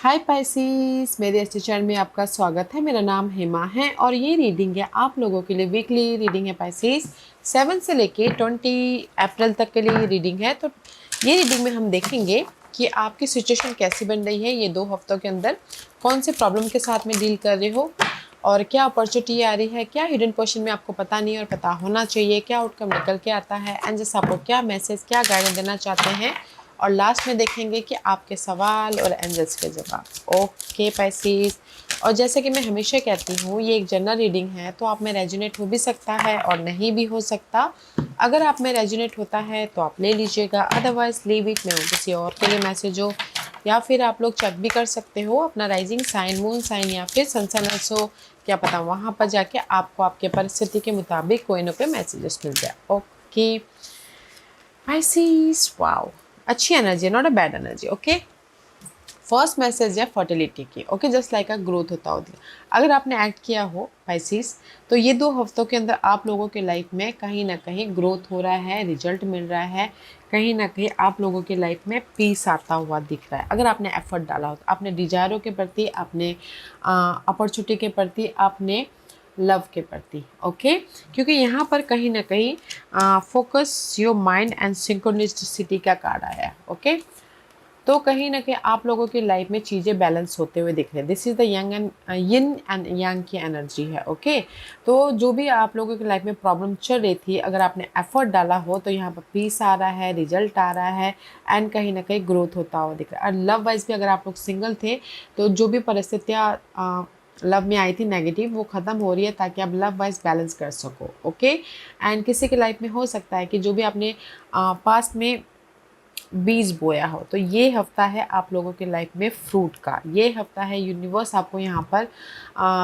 हाय Pisces, मेरे इस channel में आपका स्वागत है। मेरा नाम हेमा है और ये रीडिंग है आप लोगों के लिए। वीकली रीडिंग है पाइसिस। 7 से लेके 20 अप्रैल तक के लिए रीडिंग है। तो ये रीडिंग में हम देखेंगे कि आपकी सिचुएशन कैसी बन रही है ये 2 हफ्तों के अंदर। कौन से प्रॉब्लम के साथ में डील कर रहे हो और क्या अपॉर्चुनिटी आ रही है, क्या हिडन पोर्शन में आपको पता नहीं और पता होना चाहिए, क्या आउटकम निकल के आता है, एंजल्स आपको क्या मैसेज, क्या गाइडेंस देना चाहते हैं। और लास्ट में देखेंगे कि आपके सवाल और एंजल्स के जवाब। Okay Pisces. और जैसे कि मैं हमेशा कहती हूँ, ये एक जनरल रीडिंग है तो आप में रेजोनेट हो भी सकता है और नहीं भी हो सकता। अगर आप में रेजोनेट होता है तो आप ले लीजिएगा, अदरवाइज लीव इट। मैं किसी और के लिए मैसेज हो, या फिर आप लोग चेक भी कर सकते हो अपना राइजिंग साइन, मून साइन या फिर सन साइनस हो। क्या पता वहाँ पर जाके आपको आपके परिस्थिति के मुताबिक कोई ना कोई मैसेजेस मिल जाए। ओके पाइसिस, वाओ, अच्छी energy, not a bad energy. Okay, first message है फर्टिलिटी की। Okay, just like a growth होता होती है। अगर आपने एक्ट किया हो पाइसिस, तो ये 2 हफ्तों के अंदर आप लोगों के लाइफ में कहीं ना कहीं ग्रोथ हो रहा है, रिजल्ट मिल रहा है। कहीं ना कहीं आप लोगों के लाइफ में पीस आता हुआ दिख रहा है। अगर आपने एफर्ट डाला हो तो अपने डिजायरों के प्रति, अपने अपॉर्चुनिटी के प्रति, अपने लव के प्रति। ओके, क्योंकि यहाँ पर कहीं ना कहीं focus your mind and synchronicity का कार्ड आया है। ओके, तो कहीं ना कहीं आप लोगों की लाइफ में चीज़ें बैलेंस होते हुए दिख रहे हैं। This is the young and yin and yang की एनर्जी है। ओके, तो जो भी आप लोगों की लाइफ में प्रॉब्लम चल रही थी, अगर आपने एफर्ट डाला हो तो यहाँ पर पीस आ रहा है, रिजल्ट आ रहा है एंड कहीं ना कहीं ग्रोथ होता हुआ दिख रहा है। और लव वाइज भी अगर आप लोग सिंगल थे तो जो भी परिस्थितियाँ लव में आई थी नेगेटिव, वो ख़त्म हो रही है ताकि आप लव वाइज बैलेंस कर सको। ओके, एंड किसी की लाइफ में हो सकता है कि जो भी आपने पास्ट में बीज बोया हो, तो ये हफ्ता है आप लोगों के लाइफ में फ्रूट का। ये हफ्ता है यूनिवर्स आपको यहाँ पर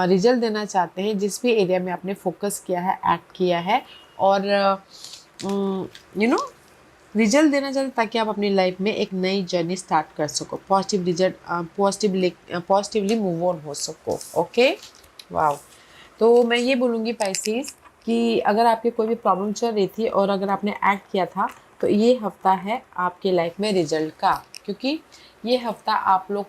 रिजल्ट देना चाहते हैं जिस भी एरिया में आपने फोकस किया है, एक्ट किया है, और रिजल्ट देना चाहते हैं ताकि आप अपनी लाइफ में एक नई जर्नी स्टार्ट कर सको, positive result, positively move on हो सको। Okay, wow. तो मैं ये बोलूँगी पाइसिस कि अगर आपकी कोई भी प्रॉब्लम चल रही थी और अगर आपने एक्ट किया था तो ये हफ्ता है आपके लाइफ में रिजल्ट का। क्योंकि ये हफ्ता आप लोग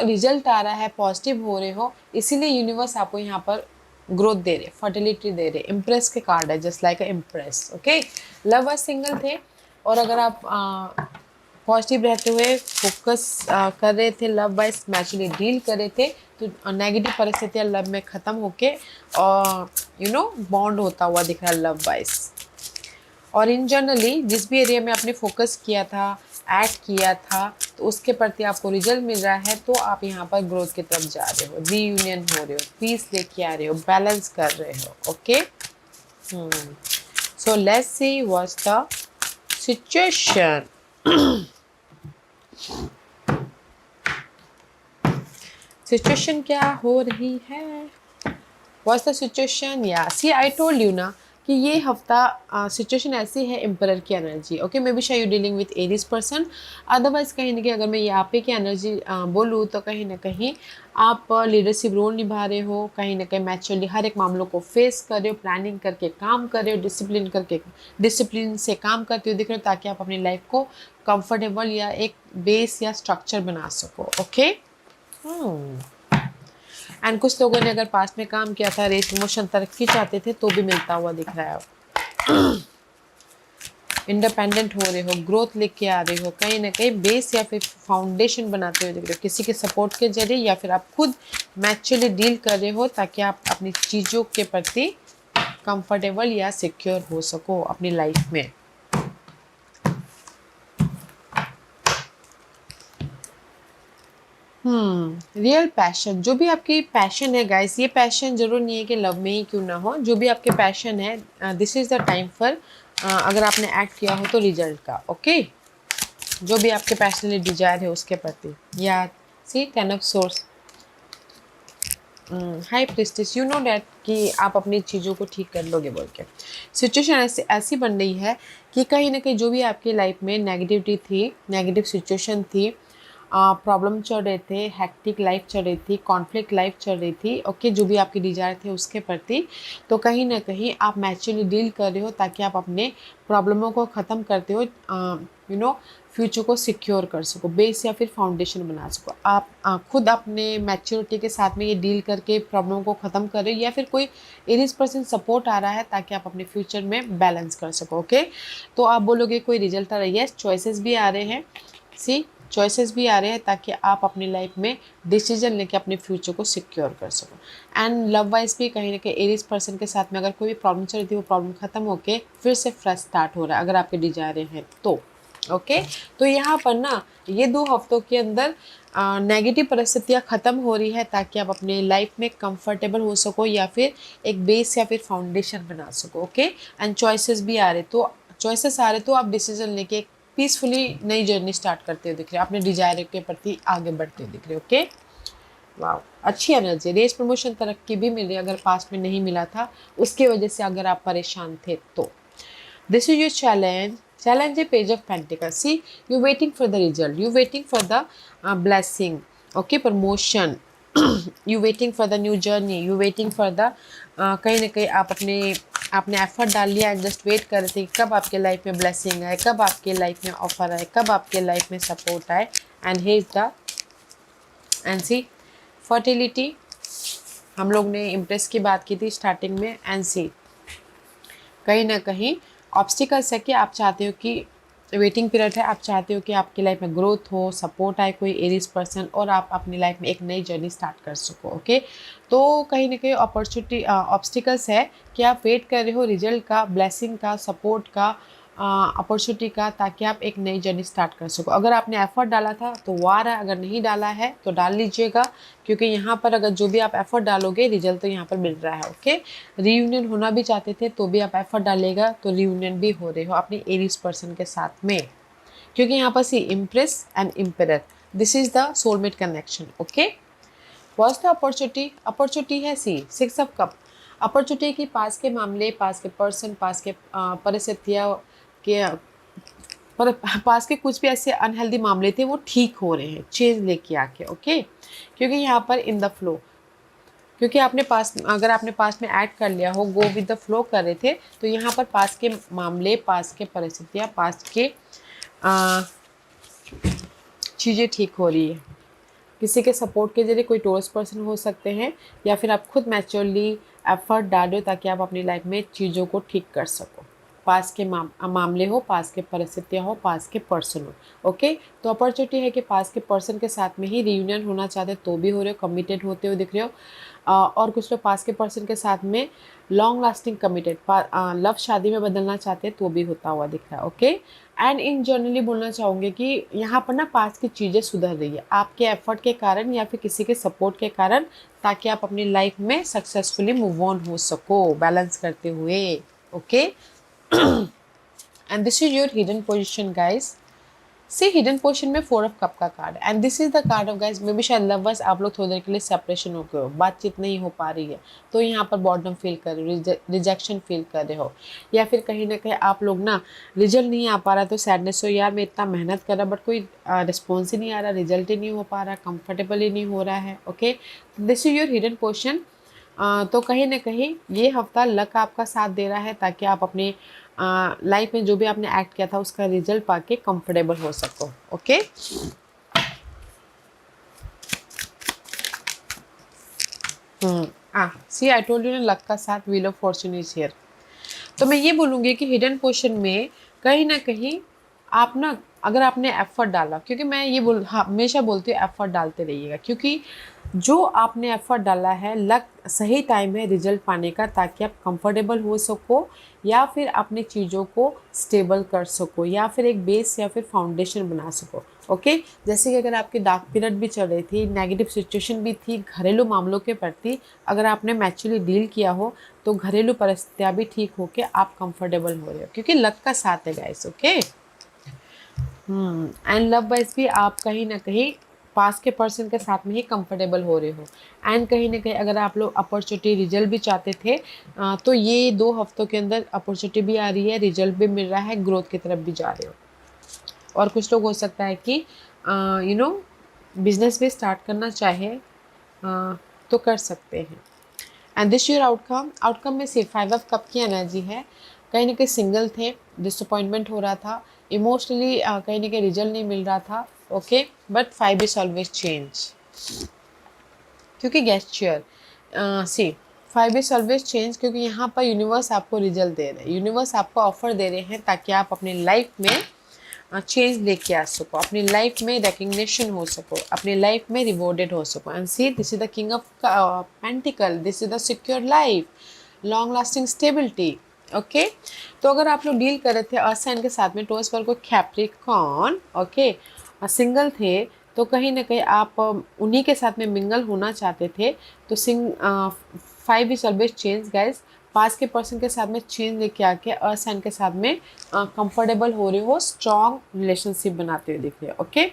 रिजल्ट आ रहा है, पॉजिटिव हो रहे हो, इसीलिए यूनिवर्स आपको यहाँ पर ग्रोथ दे रहे, फर्टिलिटी दे रहे। इम्प्रेस के कार्ड है, जस्ट लाइक अ इम्प्रेस। ओके, लव सिंगल थे और अगर आप पॉजिटिव रहते हुए फोकस कर रहे थे, लव वाइज मैचुअली डील कर रहे थे, तो नेगेटिव परिस्थितियाँ लव में ख़त्म होके और बॉन्ड होता हुआ दिख रहा है लव वाइज। और इन जनरली जिस भी एरिया में आपने फोकस किया था, ऐड किया था, तो उसके प्रति आपको रिजल्ट मिल रहा है। तो आप यहाँ पर ग्रोथ की तरफ जा रहे हो, रीयूनियन हो रहे हो, पीस लेके आ रहे हो, बैलेंस कर रहे हो। Okay, so let's see what's the situation. Situation क्या हो रही है, व्हाट्स द सिचुएशन। या सी आई टोल्ड यू ना कि ये हफ्ता सिचुएशन ऐसी है, एम्परर की एनर्जी। ओके, मे बी शायद you dealing with Aries person. Otherwise कहीं ना कहीं अगर मैं यहाँ पे की एनर्जी बोलूँ तो कहीं ना कहीं आप लीडरशिप रोल निभा रहे हो, कहीं ना कहीं मैच्योरली हर एक मामलों को फेस कर रहे हो, प्लानिंग करके काम कर रहे हो, डिसिप्लिन से काम करते हो दिख रहे हो, ताकि आप अपनी लाइफ को कंफर्टेबल या एक बेस या स्ट्रक्चर बना सको। ओके, एंड कुछ लोगों ने अगर पास्ट में काम किया था, रेस इमोशन तरक्की चाहते थे, तो भी मिलता हुआ दिख रहा है। इंडिपेंडेंट हो रहे हो, ग्रोथ लेके आ रहे हो, कहीं ना कहीं बेस या फिर फाउंडेशन बनाते हुए दिख रहे हो किसी के सपोर्ट के जरिए, या फिर आप खुद मैच्योरली डील कर रहे हो ताकि आप अपनी चीज़ों के प्रति कंफर्टेबल या सिक्योर हो सको अपनी लाइफ में। रियल पैशन, जो भी आपकी पैशन है गाइस, ये पैशन जरूर नहीं है कि लव में ही क्यों ना हो, जो भी आपके पैशन है, this is the time for, अगर आपने एक्ट किया हो तो रिजल्ट का। ओके, जो भी आपके पैशनली डिजायर है उसके प्रति। या सी 10 of source, high priestess, you know that कि आप अपनी चीज़ों को ठीक कर लोगे बोल के। सिचुएशन ऐसी बन रही है कि कहीं ना कहीं जो भी आपकी लाइफ में नेगेटिविटी थी, नेगेटिव सिचुएशन थी, प्रॉब्लम चल रहे थे, हैक्टिक लाइफ चल रही थी, कॉन्फ्लिक्ट लाइफ चल रही थी। ओके, जो भी आपके डिजायर थे उसके प्रति, तो कहीं ना कहीं आप मैच्योरली डील कर रहे हो ताकि आप अपने प्रॉब्लमों को ख़त्म करते हो, फ्यूचर को सिक्योर कर सको, बेस या फिर फाउंडेशन बना सको। आप खुद अपने मैच्योरिटी के साथ में ये डील करके प्रॉब्लम को ख़त्म कर रहे हो, या फिर कोई एरीज पर्सन सपोर्ट आ रहा है ताकि आप अपने फ्यूचर में बैलेंस कर सको। ओके, तो आप बोलोगे कोई रिजल्ट आ रहा है, यस चॉइसेस भी आ रहे हैं, सी चॉइसेस भी आ रहे हैं ताकि आप अपनी लाइफ में डिसीजन लेके अपने फ्यूचर को सिक्योर कर सको। एंड लव वाइज भी कहीं ना कहीं एरीज पर्सन के साथ में अगर कोई भी प्रॉब्लम चल रही थी वो प्रॉब्लम खत्म होके फिर से फ्रेश स्टार्ट हो रहा है अगर आपके डिजायर हैं तो। ओके, तो यहाँ पर ना ये 2 हफ्तों के अंदर नेगेटिव परिस्थितियाँ ख़त्म हो रही है ताकि आप अपने लाइफ में कंफर्टेबल हो सको या फिर एक बेस या फिर फाउंडेशन बना सको। ओके, एंड चॉइसेस भी आ रहे, तो चॉइसेस आ रहे तो आप डिसीजन लेके एक पीसफुली नई जर्नी स्टार्ट करते हुए दिख रहे हो, अपने डिजायर के प्रति आगे बढ़ते हुए दिख रहे हो। ओके, वाह, अच्छी एनर्जी, रेस प्रमोशन तरक्की भी मिल रही है अगर पास्ट में नहीं मिला था उसकी वजह से अगर आप परेशान थे तो। This is your challenge a page of pentacles. See, you waiting for the result, you waiting for the blessing, okay, promotion, you waiting for the new journey, you waiting for the कहीं ना कहीं आप आपने effort डाल लिया and just wait कर रहे थे कब आपके लाइफ में ब्लेसिंग आए, कब आपके लाइफ में ऑफर आए, कब आपके लाइफ में सपोर्ट आए। And here is the and see fertility, हम लोग ने इम्प्रेस की बात की थी स्टार्टिंग में। एंड सी कहीं ना कहीं ऑब्स्टिकल्स है कि आप चाहते हो कि वेटिंग पीरियड है, आप चाहते हो कि आपकी लाइफ में ग्रोथ हो, सपोर्ट आए कोई एरीज पर्सन और आप अपनी लाइफ में एक नई जर्नी स्टार्ट कर सको। ओके, तो कहीं ना कहीं अपॉर्चुनिटी ऑब्स्टिकल्स है कि आप वेट कर रहे हो रिजल्ट का, ब्लेसिंग का, सपोर्ट का, अपॉर्चुनिटी का, ताकि आप एक नई जर्नी स्टार्ट कर सको। अगर आपने एफर्ट डाला था तो वो आ रहा है, अगर नहीं डाला है तो डाल लीजिएगा, क्योंकि यहाँ पर अगर जो भी आप एफर्ट डालोगे रिजल्ट तो यहाँ पर मिल रहा है। ओके, रीयूनियन होना भी चाहते थे तो भी आप एफर्ट डालेगा तो रीयूनियन भी हो रहे हो अपने एरीज पर्सन के साथ में, क्योंकि यहाँ पर see empress and emperor, this is the soulmate connection. Okay, first opportunity, opportunity है सी 6 ऑफ कप, अपॉर्चुनिटी की पास के मामले, पास के पर्सन, पास के परिस्थितियाँ के पर पास के कुछ भी ऐसे अनहेल्दी मामले थे वो ठीक हो रहे हैं चेंज लेके आके। ओके, क्योंकि यहाँ पर इन द फ्लो, क्योंकि आपने पास अगर आपने पास में ऐड कर लिया हो, गो विद द फ्लो कर रहे थे, तो यहाँ पर पास के मामले, पास के परिस्थितियाँ, पास के चीज़ें ठीक हो रही है। किसी के सपोर्ट के जरिए कोई टोरस पर्सन हो सकते हैं या फिर आप खुद मैच्योरली एफर्ट डालो ताकि आप अपनी लाइफ में चीज़ों को ठीक कर सको। पास के मामले हो, पास के परिस्थितियाँ हो, पास के पर्सन हो। ओके, तो अपॉर्चुनिटी है कि पास के पर्सन के साथ में ही रियूनियन होना चाहते तो भी हो रहे हो, कमिटेड होते हुए दिख रहे हो। और कुछ लोग पास के पर्सन के साथ में लॉन्ग लास्टिंग कमिटेड लव शादी में बदलना चाहते हैं तो भी होता हुआ दिख रहा है। ओके, एंड इन जनरली बोलना चाहूँगी कि यहाँ पर ना पास की चीज़ें सुधर रही है आपके एफर्ट के कारण या फिर किसी के सपोर्ट के कारण, ताकि आप अपनी लाइफ में सक्सेसफुली मूव ऑन हो सको बैलेंस करते हुए। Okay, and this is your hidden position guys. See hidden position में 4 ऑफ कप का card, and this is the card of guys, maybe शायद लवर्स आप लोग थोड़ी देर के लिए सेपरेशन हो गए हो, बातचीत नहीं हो पा रही है, तो यहाँ पर बॉर्डम फील कर रहे हो, रिजेक्शन फील कर रहे हो, या फिर कहीं ना कहीं आप लोग ना रिजल्ट नहीं आ पा रहा तो सैडनेस हो, यार मैं इतना मेहनत कर रहा बट कोई रिस्पॉन्स ही नहीं आ रहा, रिजल्ट ही नहीं हो पा रहा, कंफर्टेबल ही नहीं हो रहा है। Okay, this is your hidden position. तो कहीं ना कहीं ये हफ्ता लक आपका साथ दे रहा है ताकि आप अपने लाइफ में जो भी आपने एक्ट किया था उसका रिजल्ट पाके कंफर्टेबल हो सको। Okay, see I told you ना लक का साथ, wheel of fortune is here. तो मैं ये बोलूँगी कि हिडन पोर्शन में कहीं ना कहीं आप ना अगर आपने एफर्ट डाला, क्योंकि मैं ये हमेशा बोलती हूँ एफर्ट डालते रहिएगा, क्योंकि जो आपने एफर्ट डाला है लक सही टाइम है रिजल्ट पाने का, ताकि आप कंफर्टेबल हो सको या फिर अपनी चीज़ों को स्टेबल कर सको या फिर एक बेस या फिर फाउंडेशन बना सको। ओके, जैसे कि अगर आपकी डार्क पीरियड भी चल रही थी, नेगेटिव सिचुएशन भी थी घरेलू मामलों के प्रति, अगर आपने मैच्योरली डील किया हो तो घरेलू परिस्थितियाँ भी ठीक होके आप कंफर्टेबल हो रहे हो, क्योंकि लक का साथ है guys. Okay, and love wise भी आप कहीं ना कहीं पास के पर्सन के साथ में ही कंफर्टेबल हो रहे हो, एंड कहीं ना कहीं अगर आप लोग अपॉर्चुनिटी रिजल्ट भी चाहते थे तो ये 2 हफ्तों के अंदर अपॉर्चुनिटी भी आ रही है, रिजल्ट भी मिल रहा है, ग्रोथ की तरफ भी जा रहे हो। और कुछ लोग हो सकता है कि बिजनेस भी स्टार्ट करना चाहे तो कर सकते हैं। And this your outcome, outcome में सिर्फ 5 ऑफ कप की एनर्जी है, कहीं ना कहीं सिंगल थे, डिसअपॉइंटमेंट हो रहा था, इमोशनली कहीं ना कहीं रिजल्ट नहीं मिल रहा था, okay, but 5 is always change, क्योंकि gesture see 5 is always change, क्योंकि यहाँ पर यूनिवर्स आपको रिजल्ट दे रहे हैं, यूनिवर्स आपको ऑफर दे रहे हैं ताकि आप अपनी लाइफ में चेंज लेके आ सको, अपनी लाइफ में रिकग्निशन हो सको, अपनी लाइफ में रिवॉर्डेड हो सको। And see this is the king of pentacle, this is the secure life, long lasting stability, okay. तो अगर आप लोग डील कर रहे थे अर्थ साइन के साथ में, Taurus Virgo Capricorn, okay, single थे, तो कहीं ना कहीं आप उन्हीं के साथ में मिंगल होना चाहते थे, तो 5 इज ऑलवेज चेंज गाइज, पास के पर्सन के साथ में चेंज लेके आके अर्थ साइन के साथ में कंफर्टेबल हो रहे हो, स्ट्रॉन्ग रिलेशनशिप बनाते हुए दिख रहे हो, ओके,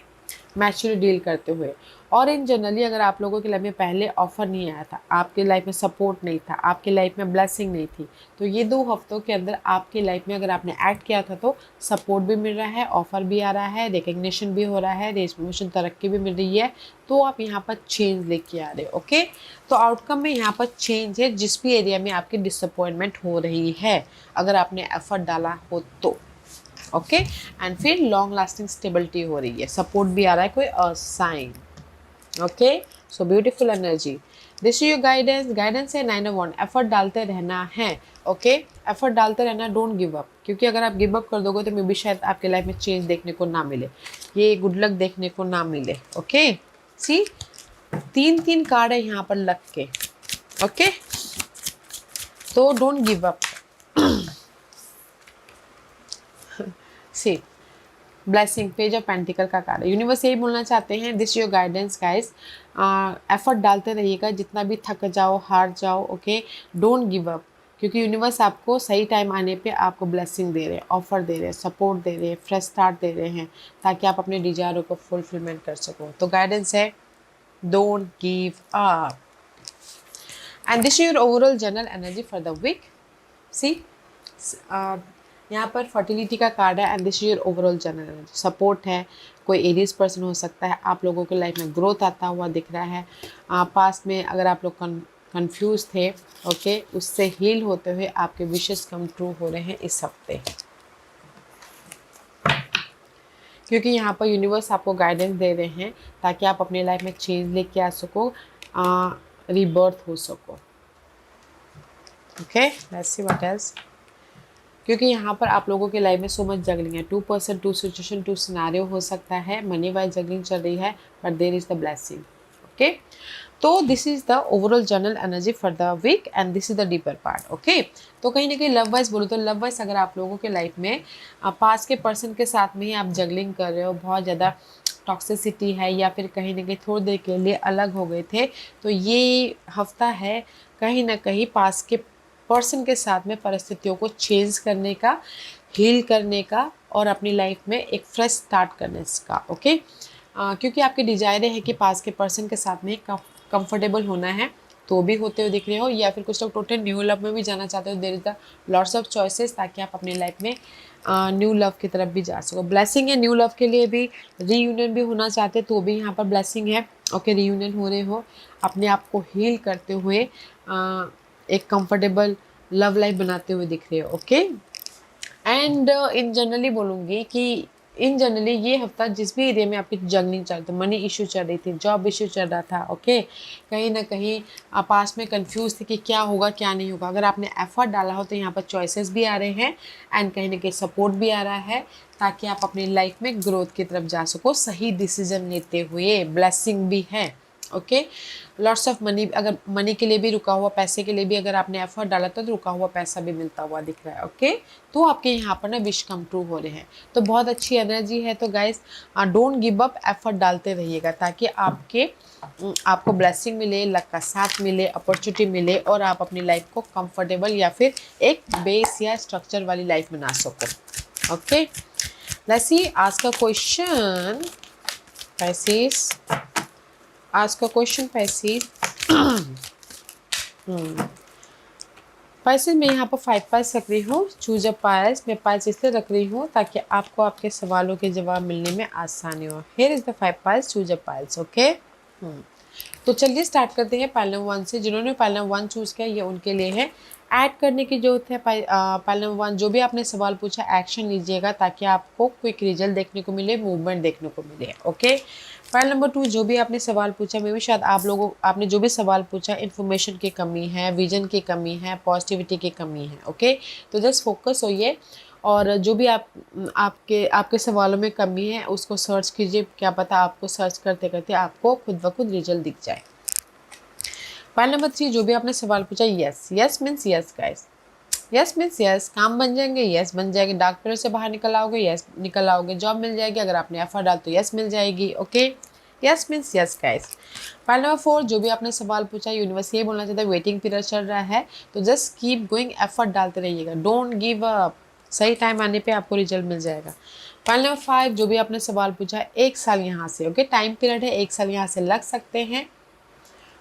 मैच्योर डील करते हुए। और इन जनरली अगर आप लोगों की लाइफ में पहले ऑफर नहीं आया था, आपके लाइफ में सपोर्ट नहीं था, आपकी लाइफ में ब्लेसिंग नहीं थी, तो ये 2 हफ्तों के अंदर आपकी लाइफ में अगर आपने एक्ट किया था तो सपोर्ट भी मिल रहा है, ऑफर भी आ रहा है, रिकग्निशन भी हो रहा है, रेस प्रमोशन तरक्की भी मिल रही है, तो आप यहाँ पर चेंज लेके आ रहे हो, ओके। तो आउटकम में यहाँ पर चेंज है, जिस भी एरिया में आपकी डिसअपॉइंटमेंट हो रही है, अगर आपने एफर्ट डाला हो तो, ओके। एंड फिर लॉन्ग लास्टिंग स्टेबिलिटी हो रही है, सपोर्ट भी आ रहा है, कोई sign, okay. So beautiful energy, this is your guidance, guidance है 9 ऑफ वॉन्ड, एफर्ट डालते रहना है, ओके, एफर्ट डालते रहना, डोंट गिव अप, क्योंकि अगर आप गिव अप कर दोगे तो मे बी शायद आपके लाइफ में चेंज देखने को ना मिले, ये गुड लक देखने को ना मिले, ओके। सी 3 कार्ड है यहाँ पर लक के, ओके, तो don't give up. See blessing, page of pentacle का कार्ड है, यूनिवर्स यही बोलना चाहते हैं, this your guidance guys, effort डालते रहिएगा, जितना भी थक जाओ, हार जाओ, ओके, डोंट गिव अप, क्योंकि यूनिवर्स आपको सही टाइम आने पे आपको ब्लेसिंग दे रहे हैं, ऑफर दे रहे हैं, सपोर्ट दे रहे हैं, फ्रेश स्टार्ट दे रहे हैं, ताकि आप अपने डिजायरों को फुलफिलमेंट कर सको। तो गाइडेंस है don't give up. And this your overall general energy for the week. See यहाँ पर फर्टिलिटी का कार्ड है, and this year overall general support है, कोई एरियस पर्सन हो सकता है, आप लोगों के लाइफ में ग्रोथ आता हुआ दिख रहा है, पास में अगर आप लोग कंफ्यूज थे, ओके, उससे हील होते हुए आपके विशेस कम ट्रू हो रहे हैं इस हफ्ते, क्योंकि यहाँ पर यूनिवर्स आपको गाइडेंस दे रहे हैं ताकि आप अपनी लाइफ में चेंज लेके आ सको, रीबर्थ हो सको, okay. Let's see what else, क्योंकि यहाँ पर आप लोगों के लाइफ में सो मच जगलिंग है, 2% 2 सिचुएशन 2 सिनारियो हो सकता है, मनी वाइज जगलिंग चल रही है, but there is the blessing, okay. तो this is the overall general energy for the week, and this is the deeper part, okay. तो कहीं ना कहीं लव वाइज बोलो तो लव वाइज अगर आप लोगों के लाइफ में पास के पर्सन के साथ में ही आप जगलिंग कर रहे हो, बहुत ज़्यादा टॉक्सिसिटी है, या फिर कहीं ना कहीं थोड़ी देर के लिए अलग हो गए थे, तो ये हफ्ता है कहीं ना कहीं पास के पर्सन के साथ में परिस्थितियों को चेंज करने का, हील करने का, और अपनी लाइफ में एक फ्रेश स्टार्ट करने का, ओके। क्योंकि आपके डिजायरें हैं कि पास के पर्सन के साथ में कंफर्टेबल होना है, तो भी होते हुए दिख रहे हो, या फिर कुछ लोग टोटल न्यू लव में भी जाना चाहते हो, there is the lots of choices, ताकि आप अपनी लाइफ में न्यू लव की तरफ भी जा सको। ब्लेसिंग है न्यू लव के लिए भी, रीयूनियन भी होना चाहते तो भी यहाँ पर ब्लेसिंग है, ओके, रीयूनियन हो रहे हो, अपने आप को हील करते हुए एक कंफर्टेबल लव लाइफ बनाते हुए दिख रहे हो, ओके। एंड इन जनरली बोलूँगी कि इन जनरली ये हफ्ता जिस भी एरिया में आपकी जर्नी चल रही, मनी इशू चल रही थी, जॉब इशू चल रहा था, ओके, कहीं ना कहीं आप पास में कंफ्यूज थे कि क्या होगा क्या नहीं होगा, अगर आपने एफर्ट डाला हो तो यहाँ पर चॉइसेस भी आ रहे हैं, एंड कहीं ना कहीं सपोर्ट भी आ रहा है, ताकि आप अपनी लाइफ में ग्रोथ की तरफ जा सको सही डिसीजन लेते हुए, ब्लेसिंग भी है, ओके। लॉट्स ऑफ मनी, अगर मनी के लिए भी रुका हुआ, पैसे के लिए भी अगर आपने एफर्ट डाला तो रुका हुआ पैसा भी मिलता हुआ दिख रहा है, ओके। तो आपके यहाँ पर ना विश कम ट्रू हो रहे हैं, तो बहुत अच्छी एनर्जी है। तो guys don't give up, effort डालते रहिएगा, ताकि आपको ब्लेसिंग मिले, लक का साथ मिले, अपॉर्चुनिटी मिले, और आप अपनी लाइफ को कंफर्टेबल या फिर एक बेस या स्ट्रक्चर वाली लाइफ बना सको, ओके। लेट्स सी आज का क्वेश्चन पैसेस, आज का क्वेश्चन पैसेज पैसेज में यहाँ पर 5 पाइल्स रख रही हूँ, चूज अ पाइल्स, मैं पाइल्स इसलिए रख रही हूँ ताकि आपको आपके सवालों के जवाब मिलने में आसानी हो। Here is the 5 piles, choose a piles, okay. तो चलिए स्टार्ट करते हैं पाइल नंबर 1 से। जिन्होंने पाइल नंबर 1 चूज़ किया ये उनके लिए है। ऐड करने की जरूरत है। पाइल नंबर 1 जो भी आपने सवाल पूछा एक्शन लीजिएगा ताकि आपको क्विक रिजल्ट देखने को मिले, मूवमेंट देखने को मिले। ओके। पाइल नंबर 2 जो भी आपने सवाल पूछा, मे भी शायद आपने जो भी सवाल पूछा इन्फॉर्मेशन की कमी है, विजन की कमी है, पॉजिटिविटी की कमी है। ओके। तो जस्ट फोकस होइए और जो भी आपके आपके सवालों में कमी है उसको सर्च कीजिए। क्या पता आपको सर्च करते करते आपको खुद ब खुद रिजल्ट दिख जाए। पाइल नंबर 3 जो भी आपने सवाल पूछा, yes yes means yes guys. Yes means yes. काम बन जाएंगे, यस बन जाएंगे। डार्क पीरियड से बाहर निकल आओगे, यस निकल आओगे। जॉब मिल जाएगी अगर आपने एफर्ट डाल तो यस मिल जाएगी। Okay. Yes means yes guys. Pile number 4 जो भी आपने सवाल पूछा, यूनिवर्स ये बोलना चाहता है वेटिंग पीरियड चल रहा है तो जस्ट कीप गोइंग, एफर्ट डालते रहिएगा, डोंट गिव अप। सही टाइम आने पे आपको रिजल्ट मिल जाएगा। पाइल नंबर 5 जो भी आपने सवाल पूछा, 1 साल यहाँ से, ओके टाइम पीरियड है, 1 साल यहाँ से लग सकते हैं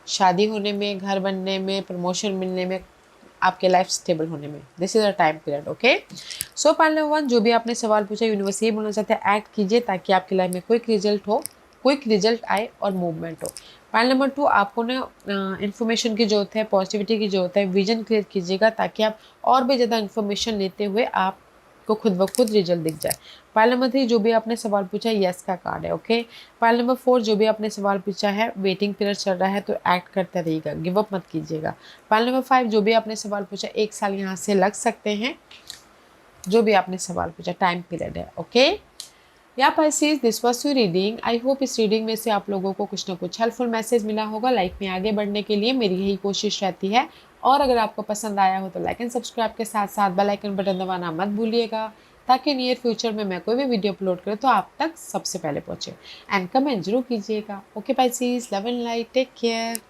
शादी होने में, घर बनने में, प्रमोशन मिलने में, आपके लाइफ स्टेबल होने में। This is a time period. Okay. So pile number 1 जो भी आपने सवाल पूछा, यूनिवर्स ये बोलना चाहते हैं एक्ट कीजिए ताकि आपकी लाइफ में क्विक रिजल्ट हो, क्विक रिजल्ट आए और मूवमेंट हो। पाइल नंबर 2 आपको ना इन्फॉर्मेशन की जरूरत है, पॉजिटिविटी की जरूरत है, विजन क्रिएट कीजिएगा ताकि आप और भी ज़्यादा इन्फॉर्मेशन लेते हुए आपको खुद ब खुद रिजल्ट दिख जाए। पाइल नंबर 3 जो भी आपने सवाल पूछा, यस का कार्ड है। ओके। पाइल नंबर 4 जो भी आपने सवाल पूछा है, वेटिंग पीरियड चल रहा है तो एक्ट करते रहिएगा, गिव अप मत कीजिएगा। पाइल नंबर 5 जो भी आपने सवाल पूछा, 1 साल यहाँ से लग सकते हैं, जो भी आपने सवाल पूछा टाइम पीरियड है। ओके। या Pisces, this was your reading. I hope इस रीडिंग में से आप लोगों को कुछ ना कुछ हेल्पफुल मैसेज मिला होगा। लाइफ में आगे बढ़ने के लिए मेरी यही कोशिश रहती है। और अगर आपको पसंद आया हो तो लाइक एंड सब्सक्राइब के साथ साथ बेल आइकन बटन दबाना मत भूलिएगा ताकि नियर फ्यूचर में मैं कोई भी वीडियो अपलोड करूँ तो आप तक सबसे पहले पहुँचे। एंड कमेंट जरूर कीजिएगा। Okay Pisces, love and light, take care.